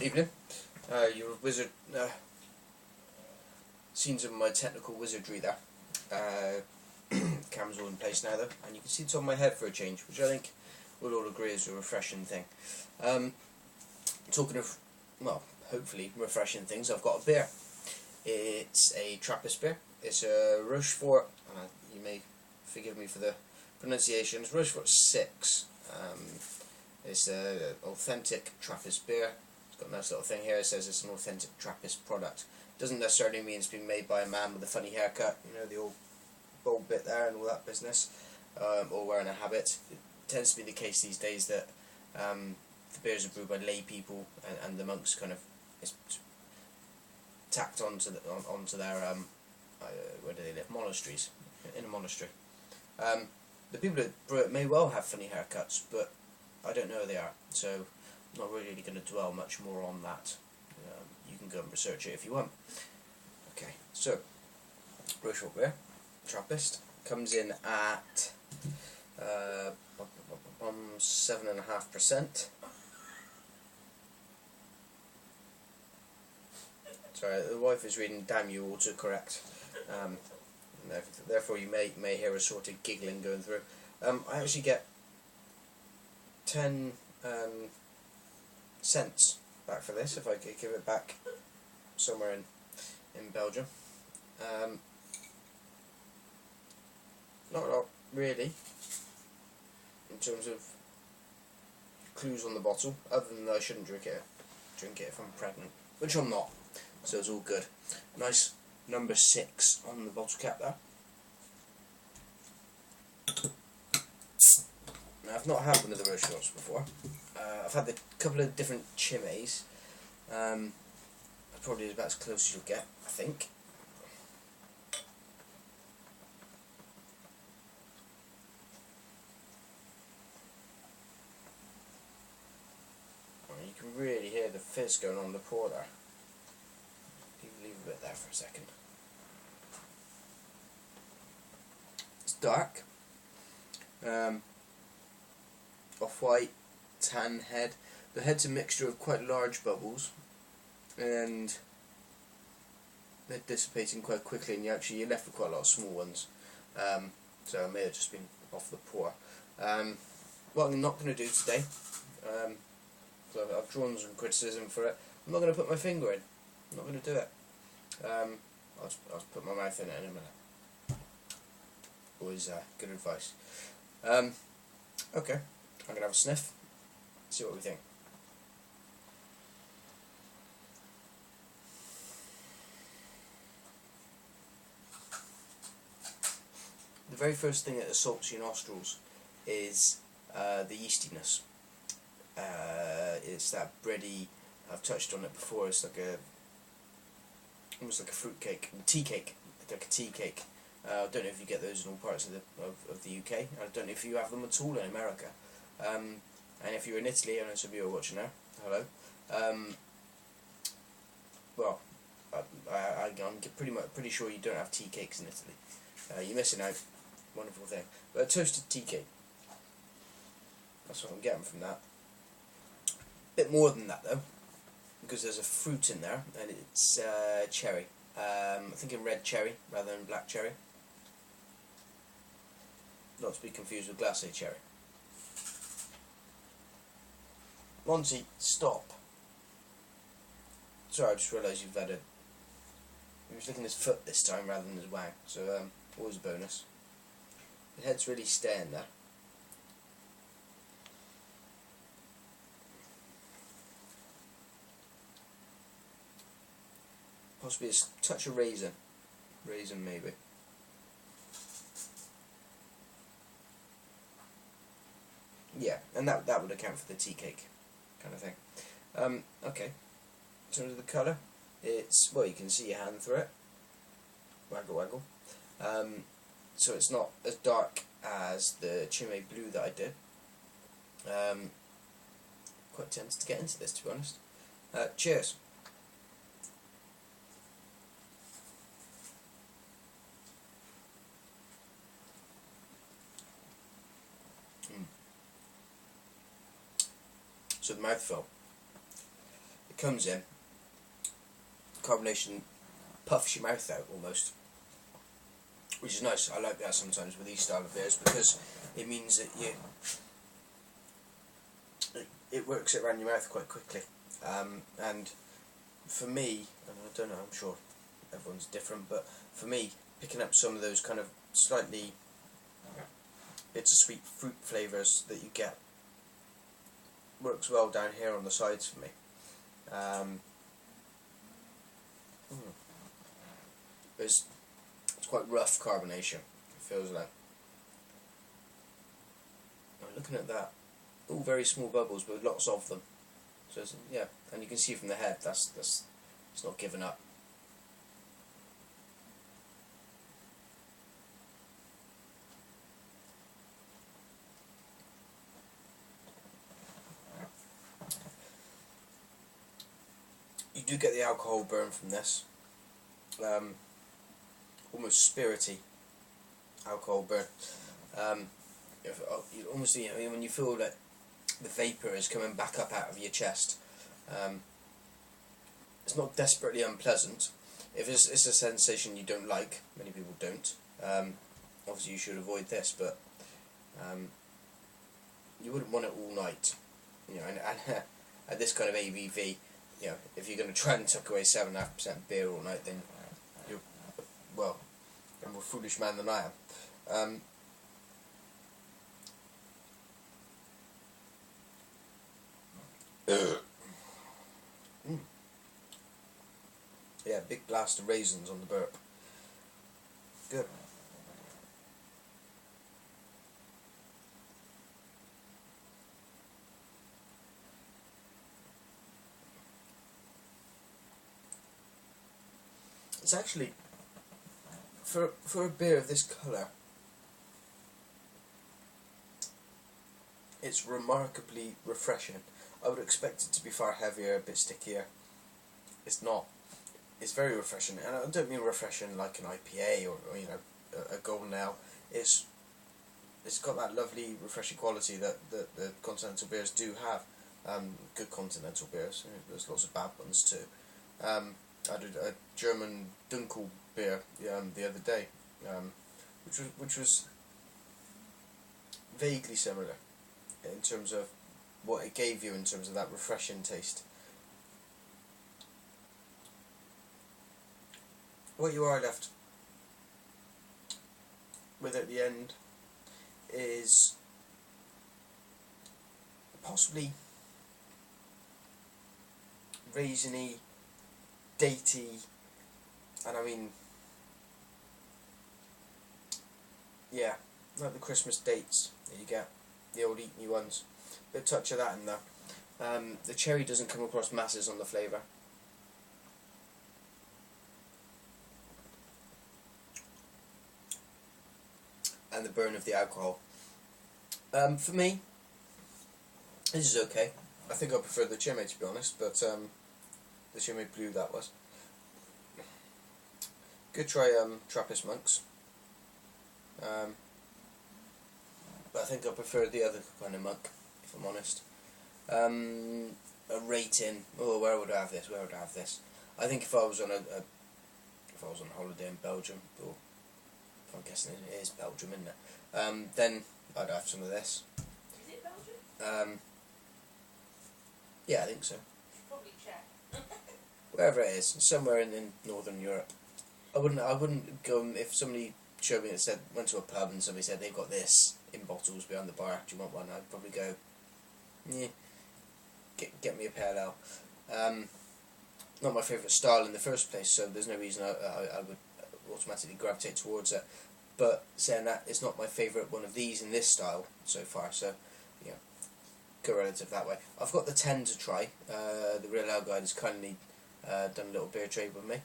Evening. Your wizard seen some of my technical wizardry there. Camera's all in place now though, and you can see it's on my head for a change, which I think we'll all agree is a refreshing thing. Talking of, well, hopefully refreshing things, I've got a beer. It's a Trappist beer. It's a Rochefort. You may forgive me for the pronunciation. It's Rochefort 6. It's an authentic Trappist beer. It's got a nice little thing here. It says it's an authentic Trappist product. Doesn't necessarily mean it's been made by a man with a funny haircut, you know, the old bald bit there and all that business, or wearing a habit. It tends to be the case these days that the beers are brewed by lay people, and the monks kind of it's tacked onto their where do they live? Monasteries, in a monastery. The people that brew it may well have funny haircuts, but I don't know who they are, so I'm not really going to dwell much more on that. You can go and research it if you want. Okay, so Rochefort beer, Trappist, comes in at 7.5%. Sorry, the wife is reading "Damn you" autocorrect. Therefore, you may hear a sort of giggling going through. I actually get 10 cents back for this if I could give it back somewhere in Belgium. Not a lot really in terms of clues on the bottle, other than that I shouldn't drink it if I'm pregnant, which I'm not, so it's all good. Nice number 6 on the bottle cap there. Now, I've not had one of the Rocheforts before. I've had a couple of different Chimays. Probably about as close as you'll get, I think. Well, you can really hear the fizz going on in the pour there. Leave a bit there for a second. It's dark. Off-white, tan head. The head's a mixture of quite large bubbles, and they're dissipating quite quickly, and you're left with quite a lot of small ones. So it may have just been off the pour. What I'm not going to do today, so I've drawn some criticism for it. I'm not going to put my finger in. I'm not going to do it. I'll put my mouth in it in a minute. Always good advice. Okay, I'm going to have a sniff, see what we think. The very first thing that assaults your nostrils is the yeastiness. It's that bready. I've touched on it before. It's like almost like a fruit cake, tea cake, like a tea cake. I don't know if you get those in all parts of the UK. I don't know if you have them at all in America. And if you're in Italy, I know some of you are watching now. Hello. Well, I'm pretty sure you don't have tea cakes in Italy. You're missing out. Wonderful thing. But a toasted tea cake. That's what I'm getting from that. Bit more than that though, because there's a fruit in there, and it's cherry. I'm thinking red cherry rather than black cherry. Not to be confused with glacé cherry. Monty, stop. Sorry, I just realised you've had he was licking his foot this time rather than his wang, so always a bonus. The head's really staying there. Possibly a touch of raisin. Raisin maybe. Yeah, and that would account for the tea cake kind of thing. Okay. In terms of the colour, it's, well, you can see your hand through it. Waggle waggle. So it's not as dark as the Chimay Blue that I did. Quite tempted to get into this, to be honest. Cheers. So the mouthfeel. comes in, carbonation puffs your mouth out almost, which is nice. I like that sometimes with these style of beers because it means that it works it around your mouth quite quickly. And for me, and I don't know, I'm sure everyone's different, but for me, picking up some of those kind of slightly bittersweet fruit flavours that you get works well down here on the sides for me. It's quite rough carbonation, it feels like. I'm looking at that, all very small bubbles but lots of them. So yeah, and you can see from the head that's it's not given up. You do get the alcohol burn from this, almost spirity alcohol burn. Almost, when you feel that the vapour is coming back up out of your chest. It's not desperately unpleasant. If it's a sensation you don't like, many people don't. Obviously, you should avoid this, but you wouldn't want it all night. And at this kind of ABV, if you're going to try and tuck away 7.5% beer all night, then you're a more foolish man than I am. Yeah, big blast of raisins on the burp. Good. It's actually, for a beer of this colour, it's remarkably refreshing. I would expect it to be far heavier, a bit stickier. It's not. It's very refreshing, and I don't mean refreshing like an IPA or a golden ale. It's got that lovely refreshing quality that the continental beers do have. Good continental beers. There's lots of bad ones too. I did a German Dunkel beer the other day, which was vaguely similar in terms of what it gave you in terms of that refreshing taste. What you are left with at the end is possibly raisiny, datey, and I mean, yeah, like the Christmas dates that you get, the old eat-me ones. Bit of touch of that in there. The cherry doesn't come across masses on the flavour. And the burn of the alcohol. For me, this is okay. I think I prefer the Chimay, to be honest, but the Chimay Blue that was. Good try Trappist monks. But I think I prefer the other kind of monk, if I'm honest. A rating. Oh, where would I have this? Where would I have this? I think if I was on if I was on holiday in Belgium, or I'm guessing it is Belgium, isn't it? Then I'd have some of this. Is it Belgium? Yeah, I think so. You should probably check. Wherever it is, somewhere in Northern Europe. I wouldn't go if somebody showed me and went to a pub and somebody said they've got this in bottles behind the bar. Do you want one? I'd probably go, yeah, get me a pale ale. Not my favourite style in the first place, so there's no reason I would automatically gravitate towards it. But saying that, it's not my favourite one of these in this style so far, so go relative that way. I've got the 10 to try. The Real Ale Guide has kindly done a little beer trade with me,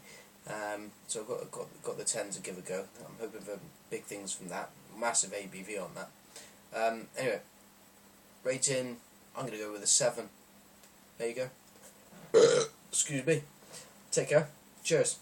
so I've got the 10 to give a go. I'm hoping for big things from that. Massive ABV on that. Anyway, rating, I'm going to go with a 7. There you go. Excuse me. Take care. Cheers.